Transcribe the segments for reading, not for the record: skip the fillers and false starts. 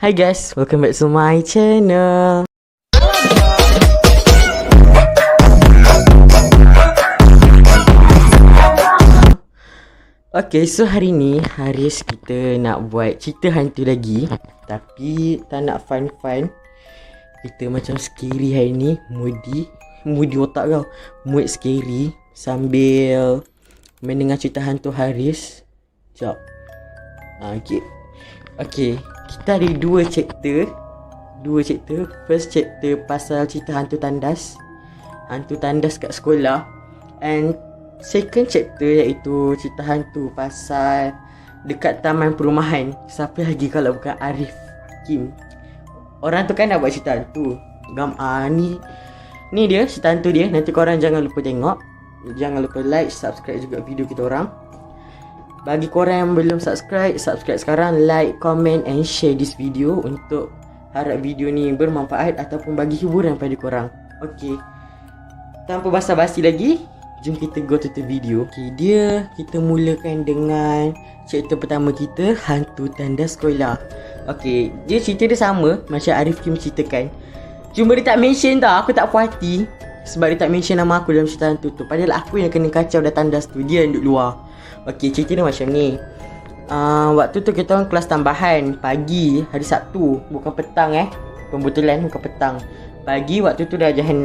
Hi guys, welcome back to my channel. Okay, so hari ni Haris kita nak buat cerita hantu lagi. Tapi tak nak fun-fun. Kita macam scary hari ni. Moody otak kau. Mood scary sambil mendengar cerita hantu Haris. Sekejap. Okay, kita ada dua chapter. First chapter pasal cerita hantu tandas. Hantu tandas kat sekolah. And second chapter iaitu cerita hantu pasal dekat taman perumahan. Siapa lagi kalau bukan Arif Kim. Orang tu kan nak buat cerita hantu. Ni dia cerita hantu dia. Nanti korang jangan lupa tengok. Jangan lupa like, subscribe juga video kita orang. Bagi korang yang belum subscribe sekarang, like, comment and share this video untuk harap video ni bermanfaat ataupun bagi hiburan pada korang. Okay, tanpa basa-basi lagi, jom kita go to the video. Okay, kita mulakan dengan cerita pertama kita, hantu tandas sekolah. Okay, cerita dia sama macam Arif Kim ceritakan. Cuma dia tak mention tau, aku tak puas hati sebab dia tak mention nama aku dalam cerita hantu tu. Padahal aku yang kena kacau dah tandas tu, dia yang duduk luar. Okay, cerita dia macam ni. Waktu tu kita orang kelas tambahan pagi, hari Sabtu, bukan petang Pembetulan bukan petang. Pagi waktu tu dah jam 6.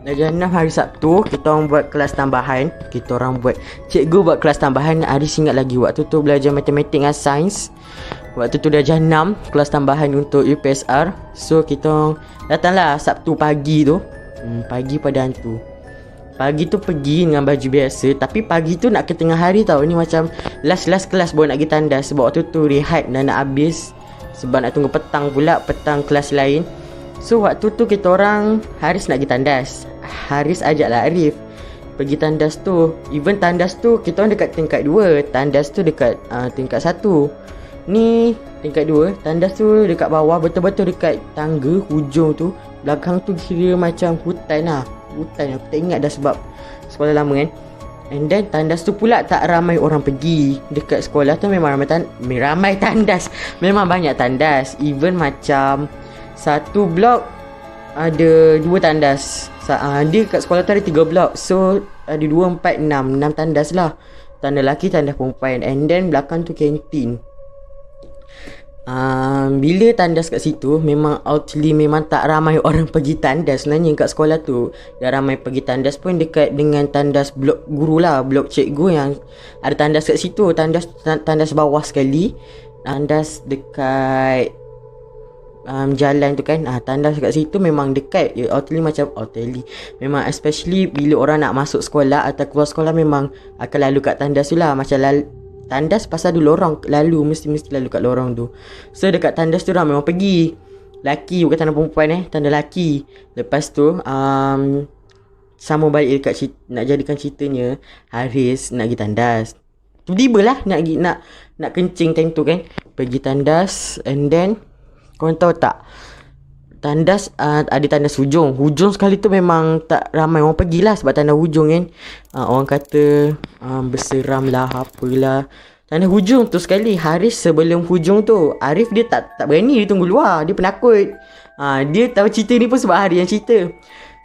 Dah jam 6 hari Sabtu, kita orang buat kelas tambahan. Cikgu buat kelas tambahan. Aris ingat lagi waktu tu belajar matematik dengan sains. Waktu tu dah jam 6, kelas tambahan untuk UPSR. So kita orang datanglah Sabtu pagi tu. Pagi pada hantu. Pagi tu pergi dengan baju biasa. Tapi pagi tu nak ke tengah hari tau. Ni macam last kelas baru nak pergi tandas. Sebab waktu tu rehat dah nak habis. Sebab nak tunggu petang pula, petang kelas lain. So waktu tu kita orang, Haris nak pergi tandas. Haris ajaklah Arif pergi tandas tu. Even tandas tu kita orang dekat tingkat 2. Tandas tu dekat tingkat 1. Ni tingkat 2. Tandas tu dekat bawah, betul-betul dekat tangga hujung tu. Belakang tu kira macam hutan lah. Hutan, aku tak ingat dah sebab sekolah lama kan. And then tandas tu pula tak ramai orang pergi. Dekat sekolah tu memang ramai tandas. Memang banyak tandas. Even macam satu blok ada 2 tandas. Dia kat sekolah tu ada 3 blok. So ada 2, 4, 6 tandas lah. Tandas lelaki, tandas perempuan. And then belakang tu kantin. Bila tandas kat situ, memang tak ramai orang pergi tandas. Sebenarnya kat sekolah tu yang ramai pergi tandas pun dekat dengan tandas blok guru lah, blok cikgu yang ada tandas kat situ. Tandas bawah sekali. Tandas dekat jalan tu kan. Tandas kat situ memang dekat. Memang especially bila orang nak masuk sekolah atau keluar sekolah memang akan lalu kat tandas tu lah. Macam tandas pasal ada lorong lalu, mesti lalu kat lorong tu. So dekat tandas tu ramai orang pergi. Laki, bukan tandas perempuan Tandas laki. Lepas tu sama balik dekat nak jadikan ceritanya, Haris nak pergi tandas. Tiba-tiba lah nak kencing time tu kan. Pergi tandas. And then korang tahu tak, tandas ada tandas hujung. Hujung sekali tu memang tak ramai orang pergilah sebab tandas hujung kan. Orang kata berseram lah, apalah. Tandas hujung tu sekali, Haris sebelum hujung tu, Arif dia tak berani, dia tunggu luar. Dia penakut. Dia tahu cerita ni pun sebab Haris yang cerita.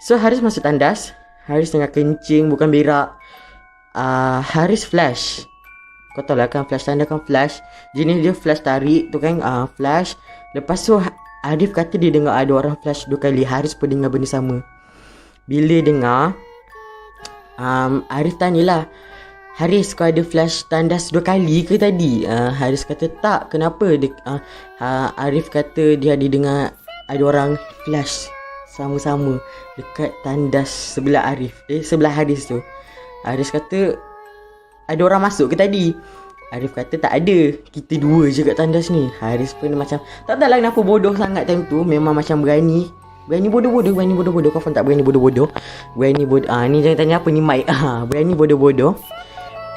So Haris masuk tandas. Haris tengah kencing, bukan berak. Haris flash. Kau tahu lah kan, flash tandas kan flash. Jenis dia flash tarik tu kan. Flash. Lepas tu Arif kata dia dengar ada orang flash 2 kali. Haris pun dengar benda sama. Bila dengar, Arif tanyalah, Haris, kau ada flash tandas 2 kali ke tadi? Haris kata tak. Kenapa? Arif kata dia ada dengar ada orang flash sama-sama dekat tandas sebelah sebelah Haris tu. Haris kata ada orang masuk ke tadi? Arif kata tak ada, kita 2 je kat tandas ni. Haris pun macam tak tahu lah kenapa bodoh sangat time tu. Memang macam berani bodoh-bodoh. Kau faham tak, berani bodoh-bodoh. Ni jangan tanya apa ni mic. Berani bodoh-bodoh.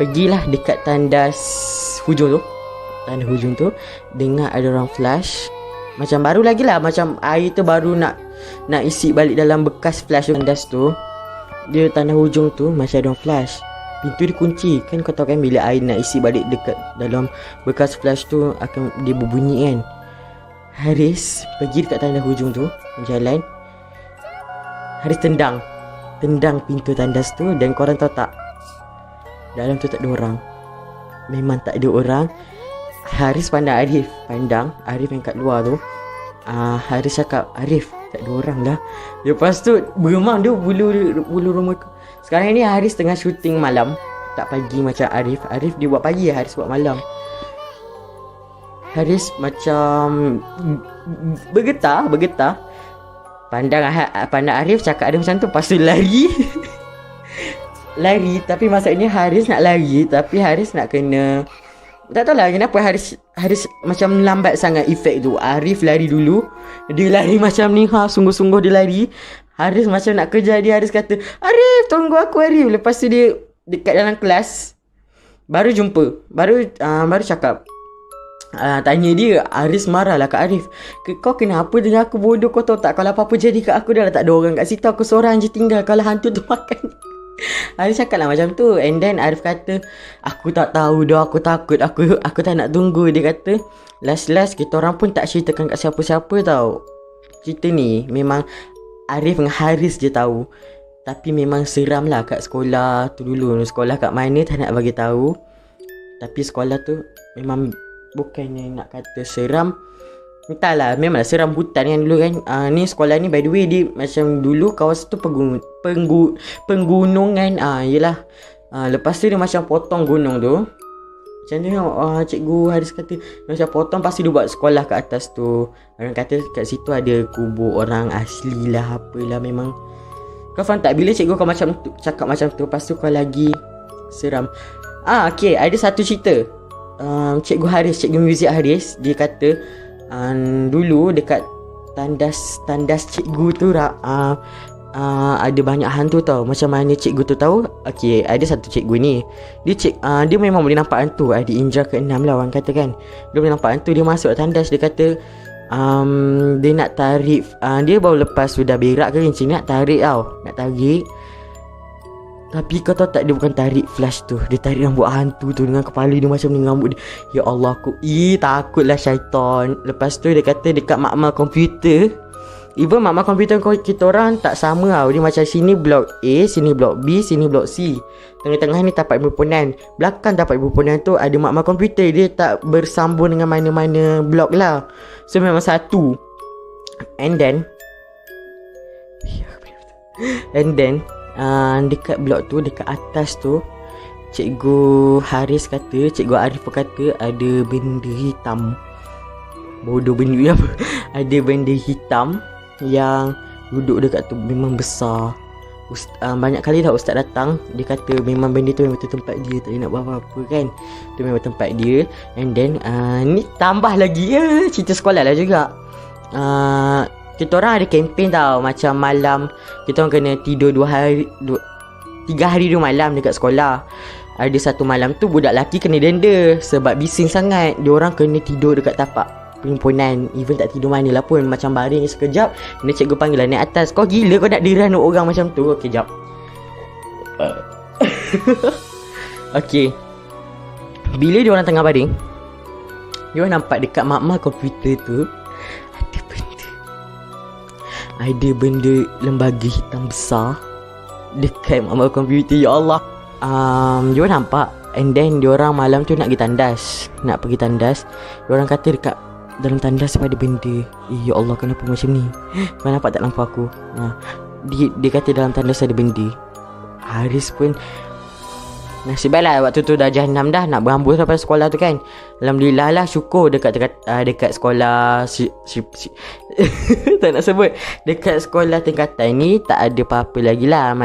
Pergilah dekat tandas hujung tu. Dengar ada orang flash. Macam baru lagi lah, macam air tu baru nak isi balik dalam bekas flash tandas tu. Dia tandas hujung tu macam ada orang flash. pintu dikunci. Kan kau tahu kan bila air nak isi balik dekat dalam bekas flash tu akan dia berbunyi kan. Haris pergi dekat tandas hujung tu, jalan. Haris tendang pintu tandas tu. Dan korang tahu tak, dalam tu tak ada orang. Memang tak ada orang. Haris pandang Arif. Arif yang kat luar tu. Haris cakap, Arif, tak ada orang lah. Lepas tu beremang dia bulu rumah tu. Sekarang ni Haris tengah syuting malam. Tak pagi macam Arif. Arif dia buat pagi, Haris buat malam. Haris macam bergetar. Pandang Arif cakap ada macam tu. Lepas tu lari. Tapi maksudnya Haris nak lari, tapi Haris nak kena, tak tahu lah kenapa Haris macam lambat sangat efek tu. Arif lari dulu. Dia lari macam ni, sungguh-sungguh dia lari. Haris macam nak kejar dia. Haris kata, Arif, tunggu aku Arif. Lepas tu dia dekat dalam kelas, baru jumpa. Baru cakap, tanya dia. Haris marah lah kat Arif. Kau kenapa dengan aku bodoh? Kau tahu tak, kalau apa-apa jadi kat aku, dah tak ada orang kat situ, aku seorang je tinggal kalau hantu tu makan. Arif cakap lah macam tu. And then Arif kata, aku tak tahu dah, aku takut, aku tak nak tunggu. Dia kata, last kita orang pun tak ceritakan kat siapa-siapa tau. Cerita ni memang Arif dengan Haris je tahu. Tapi memang seram lah kat sekolah tu dulu. Sekolah kat mana tak nak bagi tahu. Tapi sekolah tu memang bukannya nak kata seram, entahlah, memanglah seram hutan kan dulu kan. Ni sekolah ni by the way, dia macam dulu kawasan tu penggunungan. Yelah. Lepas tu dia macam potong gunung tu. Macam tu cikgu Haris kata, macam potong, pasti dia buat sekolah kat atas tu. Orang kata kat situ ada kubur orang asli lah, apalah. Memang kau faham tak, bila cikgu kau macam tu, cakap macam tu, lepas tu kau lagi seram. Okay, ada satu cerita. Cikgu Haris, cikgu muzik Haris, dia kata dulu dekat tandas cikgu tu ada banyak hantu tau. Macam mana cikgu tu tahu? Okay, ada satu cikgu ni, dia memang boleh nampak hantu. Ada indera ke-6 lah orang kata kan. Dia boleh nampak hantu. Dia masuk tandas, dia kata dia nak tarik, dia baru lepas sudah berak ke kencing, nak tarik tau. Tapi kau tahu tak, dia bukan tarik flash tu, dia tarik rambut hantu tu dengan kepala dia macam ni, rambut dia. Ya Allah, aku takutlah syaitan. Lepas tu dia kata dekat makmal komputer, even makmal komputer kita orang tak sama tau. Dia macam sini blok A, sini blok B, sini blok C. Tengah-tengah ni tapak himpunan, belakang tapak himpunan tu ada makmal komputer. Dia tak bersambung dengan mana-mana blok lah. So memang satu. And then dekat blok tu, dekat atas tu, cikgu Haris kata, cikgu Arif kata ada benda hitam. Bodoh benda ni apa? Ada benda hitam yang duduk dekat tu, memang besar. Banyak kali dah ustaz datang, dia kata memang benda tu memang betul tempat dia, tak nak buat apa-apa kan. Tu memang tempat dia. And then ni tambah lagi cerita sekolah lah juga. Kita orang ada kempen tau. Macam malam kita orang kena tidur 3 hari 2 malam dekat sekolah. Ada satu malam tu budak lelaki kena denda sebab bising sangat. Diorang kena tidur dekat tapak perhimpunan. Even tak tidur mana lah pun, macam baring sekejap, kena cikgu panggil lah naik atas. Kau gila kau nak diranu orang macam tu? Okay, jap. Okay, bila diorang tengah baring, diorang nampak dekat makmal komputer tu ada benda lembaga hitam besar dekat makmal komputer. Ya Allah. Diorang nampak. And then diorang malam tu nak pergi tandas. Diorang kata dekat dalam tandas ada benda. Ya Allah, kenapa macam ni? Kau nampak tak lampu aku? Dia kata dalam tandas ada benda. Haris pun nasib baiklah waktu tu dah jam 6 dah, nak berhambus sampai sekolah tu kan. Alhamdulillah lah, syukur dekat sekolah tak nak sebut, dekat sekolah tingkatan ni tak ada apa-apa lagi lah.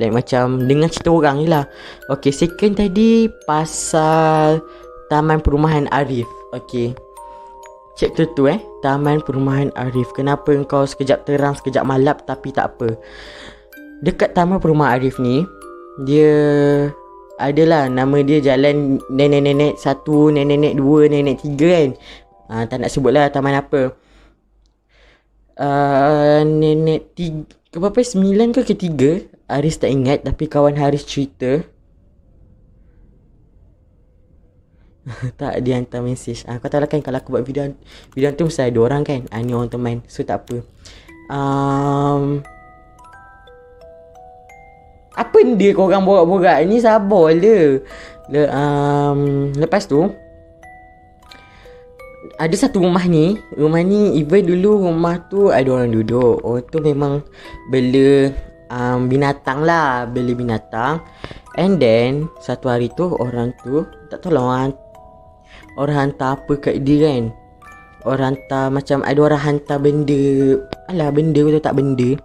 Macam dengar cerita orang je lah. Okay, second tadi pasal Taman Perumahan Arif. Okay, chapter tu Taman Perumahan Arif. Kenapa kau sekejap terang sekejap malap? Tapi tak apa. Dekat Taman Perumahan Arif ni, dia adalah nama dia jalan nenek-nenek 1, nenek-nenek 2, nenek 3 kan. Tak nak sebut lah taman apa. Nenek 3 berapa, 9 ke 3, Haris tak ingat. Tapi kawan Haris cerita Tak, dia hantar mesej. Kau tahu lah kan, kalau aku buat video tu mesti ada orang kan. Ni orang teman. So tak apa. Apa dia korang borak-borak ni, sabar le. Lepas tu ada satu rumah ni even dulu rumah tu ada orang duduk. Orang tu memang bela binatang lah, bela binatang. And then satu hari tu orang tu tak tahu lah orang hantar apa kat dia kan. Orang hantar macam ada orang hantar benda. Alah, benda tu tak benda.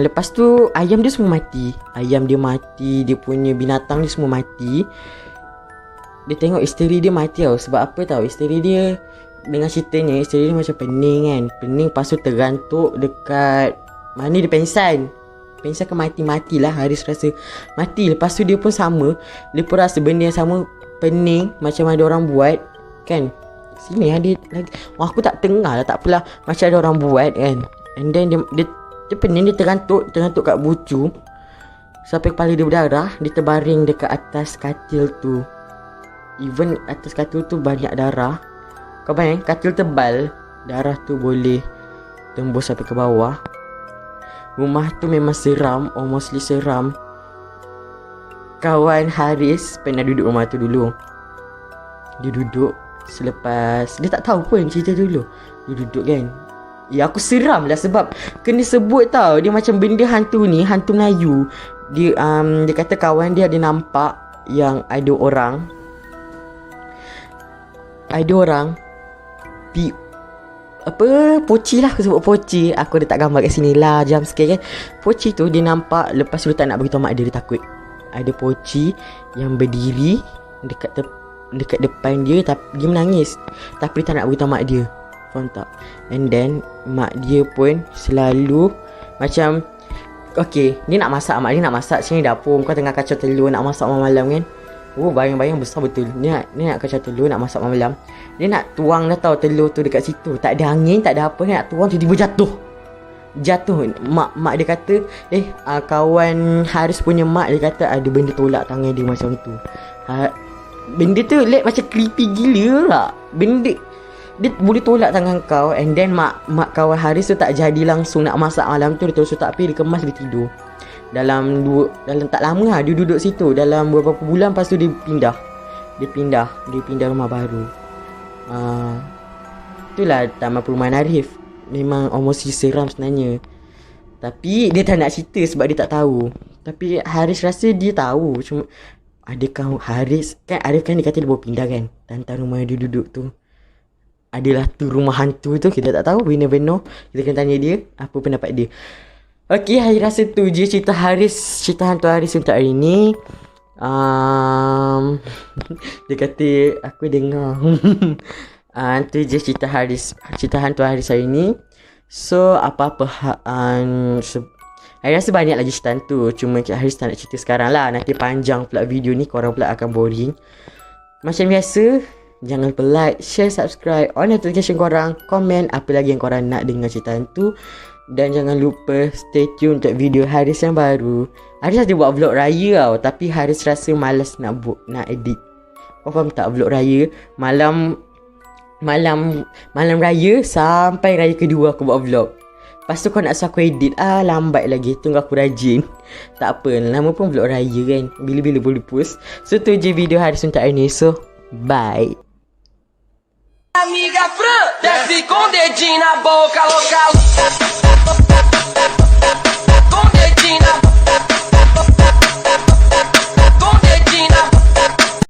Lepas tu ayam dia semua mati. Ayam dia mati, dia punya binatang dia semua mati. Dia tengok isteri dia mati tau. Sebab apa tau, isteri dia dengan ceritanya, isteri dia macam pening kan. Pening, lepas tu tergantuk dekat mana dia pengsan ke mati-matilah. Haris rasa mati. Lepas tu dia pun sama, dia pun rasa benda yang sama, pening macam ada orang buat kan. Sini ada lagi. Aku tak tengah lah, tak apalah, macam ada orang buat kan. And then dia pening, dia tergantuk kat bucu sampai kepala dia berdarah. Dia terbaring dekat atas katil tu. Even atas katil tu banyak darah. Kau bayang, katil tebal, darah tu boleh tembus sampai ke bawah. Rumah tu memang seram, mostly seram. Kawan Haris pernah duduk rumah tu dulu. Dia duduk selepas, dia tak tahu pun cerita dulu. Dia duduk kan. Ya, aku seram lah sebab kena sebut tau. Dia macam benda hantu ni, hantu Melayu. Dia kata kawan dia ada nampak yang ada orang poci lah, aku sebut poci. Aku dah tak gambar kat sini lah, jam sikit kan. Poci tu dia nampak, lepas tu dia tak nak beritahu mak dia takut. Ada poci yang berdiri dekat depan dia, tapi dia menangis, tapi dia tak nak beritahu mak dia. Faham tak? And then mak dia pun selalu macam, okay, dia nak masak, mak dia nak masak sini dapur. Kau tengah kacau telur, nak masak malam kan. Bayang-bayang besar betul. Dia nak kacau telur, nak masak malam. Dia nak tuang dah tahu telur tu dekat situ. Tak ada angin, tak ada apa. Dia nak tuang, tiba-tiba jatuh. Mak dia kata, kawan Haris punya mak dia kata ada benda tolak tangan dia macam tu. Benda tu macam creepy gila tak? Benda dia boleh tolak tangan kau. And then mak kawan Haris tu tak jadi langsung nak masak malam tu. Dia terus tak api, dia kemas, dia tidur. Dalam tak lama lah dia duduk situ. Dalam beberapa bulan, lepas tu dia pindah rumah baru. Itulah Taman Perumahan Arif. Memang almost seram sebenarnya. Tapi dia tak nak cerita sebab dia tak tahu. Tapi Haris rasa dia tahu. Cuma adakah Haris, kan Arif kan dia kata dia baru pindah kan. Tentang rumah dia duduk tu adalah tu rumah hantu tu. Kita tak tahu, we never know. Kita kena tanya dia apa pendapat dia. Okay, saya rasa tu je cerita hantu Haris untuk hari ni. Dia kata aku dengar. Tu je cerita hantu Haris hari ni. So apa-apa saya rasa banyak lagi cerita hantu. Cuma Haris tak nak cerita sekarang lah. Nanti panjang pula video ni, korang pula akan boring. Macam biasa, jangan lupa like, share, subscribe, on notification korang, komen apa lagi yang korang nak dengar cerita hantu. Dan jangan lupa stay tune untuk video Haris yang baru. Haris ada buat vlog raya tau, tapi Haris rasa malas nak edit. Kau faham tak, vlog raya malam raya sampai raya kedua aku buat vlog. Lepas tu kau nak suruh aku edit, lambat lagi. Tunggu aku rajin. Tak apa, lama pun vlog raya kan, bila-bila boleh post. So tu je video Haris untuk hari ni. So bye. Amiga Fran, desce com dedinho na boca, local.